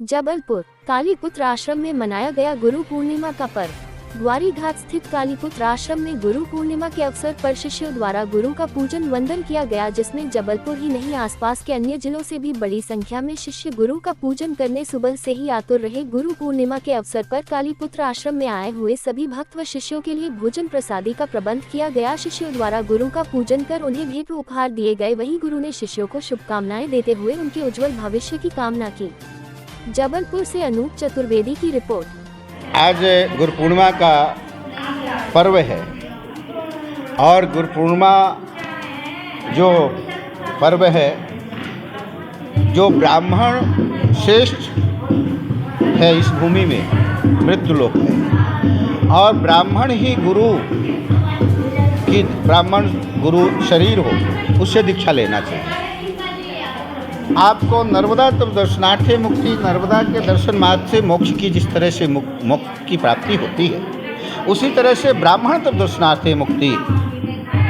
जबलपुर कालीपुत्र आश्रम में मनाया गया गुरु पूर्णिमा का पर्व। ग्वारी घाट स्थित कालीपुत्र आश्रम में गुरु पूर्णिमा के अवसर पर शिष्यों द्वारा गुरु का पूजन वंदन किया गया, जिसमें जबलपुर ही नहीं आसपास के अन्य जिलों से भी बड़ी संख्या में शिष्य गुरु का पूजन करने सुबह से ही आतुर रहे। गुरु पूर्णिमा के अवसर पर कालीपुत्र आश्रम में आए हुए सभी भक्त व शिष्यों के लिए भोजन प्रसादी का प्रबंध किया गया। शिष्यों द्वारा गुरु का पूजन कर उन्हें भेंट उपहार दिए गए। वहीं गुरु ने शिष्यों को शुभकामनाएं देते हुए उनके उज्जवल भविष्य की कामना की। जबलपुर से अनूप चतुर्वेदी की रिपोर्ट। आज गुरु पूर्णिमा का पर्व है और गुरु पूर्णिमा जो पर्व है, जो ब्राह्मण श्रेष्ठ है इस भूमि में, मृत्यु लोक है, और ब्राह्मण ही गुरु की, ब्राह्मण गुरु शरीर हो, उससे दीक्षा लेना चाहिए। आपको नर्मदा तब दर्शनार्थे मुक्ति, नर्मदा के दर्शन मार्ग से मोक्ष की जिस तरह से मोक्ष की प्राप्ति होती है, उसी तरह से ब्राह्मण तब दर्शनार्थे मुक्ति,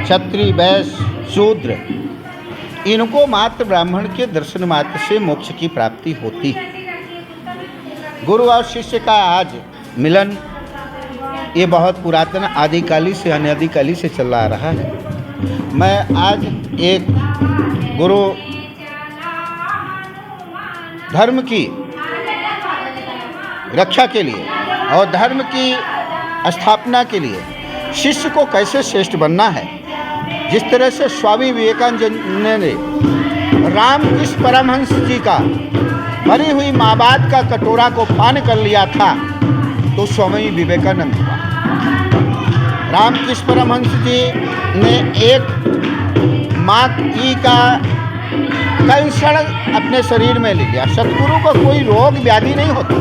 क्षत्रिय वैश्य शूद्र, इनको मात्र ब्राह्मण के दर्शन मात्र से मोक्ष की प्राप्ति होती है। गुरु और शिष्य का आज मिलन ये बहुत पुरातन आदिकाली से अनादिकाली से चला आ रहा है। मैं आज एक गुरु धर्म की रक्षा के लिए और धर्म की स्थापना के लिए शिष्य को कैसे श्रेष्ठ बनना है, जिस तरह से स्वामी विवेकानंद ने रामकृष्ण परमहंस जी का मरी हुई माँ बाप का कटोरा को पान कर लिया था, तो स्वामी विवेकानंद हुआ। रामकृष्ण परमहंस जी ने एक माँ की का कैंसर अपने शरीर में ले लिया। सतगुरु को कोई रोग व्याधि नहीं होती,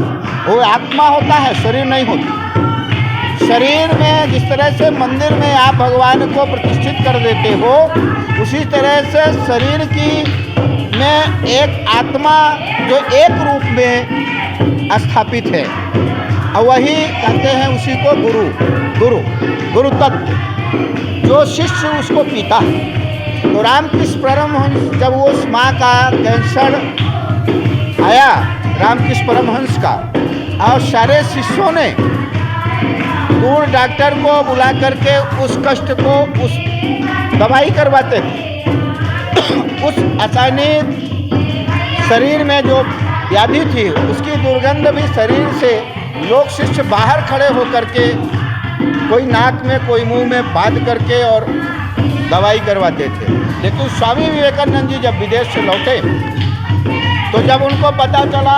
वो आत्मा होता है, शरीर नहीं होती। शरीर में जिस तरह से मंदिर में आप भगवान को प्रतिष्ठित कर देते हो, उसी तरह से शरीर की में एक आत्मा जो एक रूप में स्थापित है, और वही कहते हैं उसी को गुरु तत्व, जो शिष्य उसको पीता है। तो रामकृष्ण परमहंस जब उस माँ का कैंसर आया, रामकृष्ण परमहंस का, और सारे शिष्यों ने दूर डॉक्टर को बुला करके उस कष्ट को उस दवाई करवाते थे। उस अचानक शरीर में जो व्याधि थी, उसकी दुर्गंध भी शरीर से लोग शिष्य बाहर खड़े होकर के कोई नाक में कोई मुंह में बांध करके और दवाई करवाते थे। लेकिन स्वामी विवेकानंद जी जब विदेश से लौटे, तो जब उनको पता चला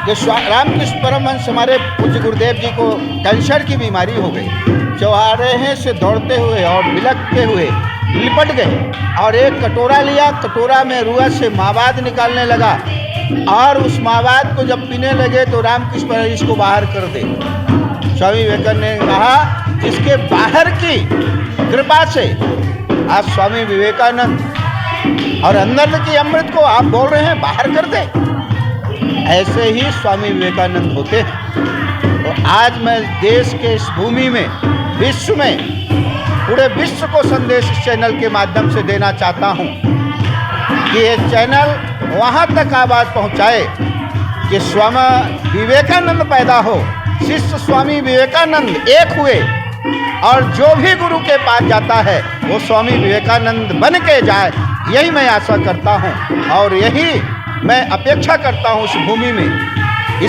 कि रामकृष्ण परमहंस हमारे पूज्य गुरुदेव जी को कैंसर की बीमारी हो गई, चौराहे से दौड़ते हुए और बिलखते हुए लिपट गए और एक कटोरा लिया, कटोरा में रुआ से मावाद निकालने लगा, और उस मावाद को जब पीने लगे तो रामकृष्ण परमहंस को बाहर कर दे। स्वामी विवेकानंद ने कहा, जिसके बाहर की कृपा से आज स्वामी विवेकानंद और अंदर की अमृत को आप बोल रहे हैं बाहर कर दे, ऐसे ही स्वामी विवेकानंद होते हैं। तो आज मैं देश के इस भूमि में, विश्व में, पूरे विश्व को संदेश इस चैनल के माध्यम से देना चाहता हूँ कि ये चैनल वहाँ तक आवाज़ पहुँचाए कि स्वामी विवेकानंद पैदा हो, शिष्य स्वामी विवेकानंद एक हुए, और जो भी गुरु के पास जाता है वो स्वामी विवेकानंद बन के जाए, यही मैं आशा करता हूँ और यही मैं अपेक्षा करता हूँ। इस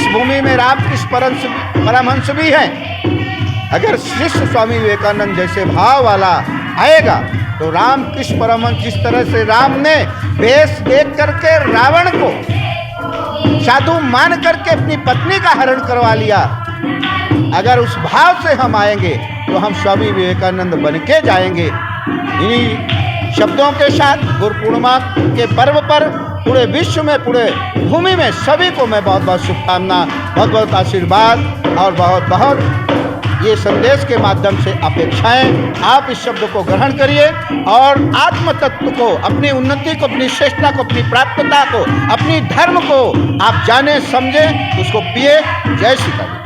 भूमि में रामकृष्ण परमहंस भी हैं। अगर शिष्य स्वामी विवेकानंद जैसे भाव वाला आएगा, तो रामकृष्ण परमहंस जिस तरह से राम ने वेश देख करके रावण को साधु मान करके अपनी पत्नी का हरण करवा लिया, अगर उस भाव से हम आएंगे तो हम स्वामी विवेकानंद बन के जाएंगे। इन्हीं शब्दों के साथ गुरु पूर्णिमा के पर्व पर पूरे विश्व में, पूरे भूमि में सभी को मैं बहुत बहुत शुभकामना, बहुत बहुत आशीर्वाद और बहुत बहुत ये संदेश के माध्यम से अपेक्षाएं। आप इस शब्द को ग्रहण करिए और आत्म तत्व को, अपनी उन्नति को, अपनी श्रेष्ठता को, अपनी प्राप्तता को, अपनी धर्म को आप जाने समझे, उसको पिए। जय श्री राम।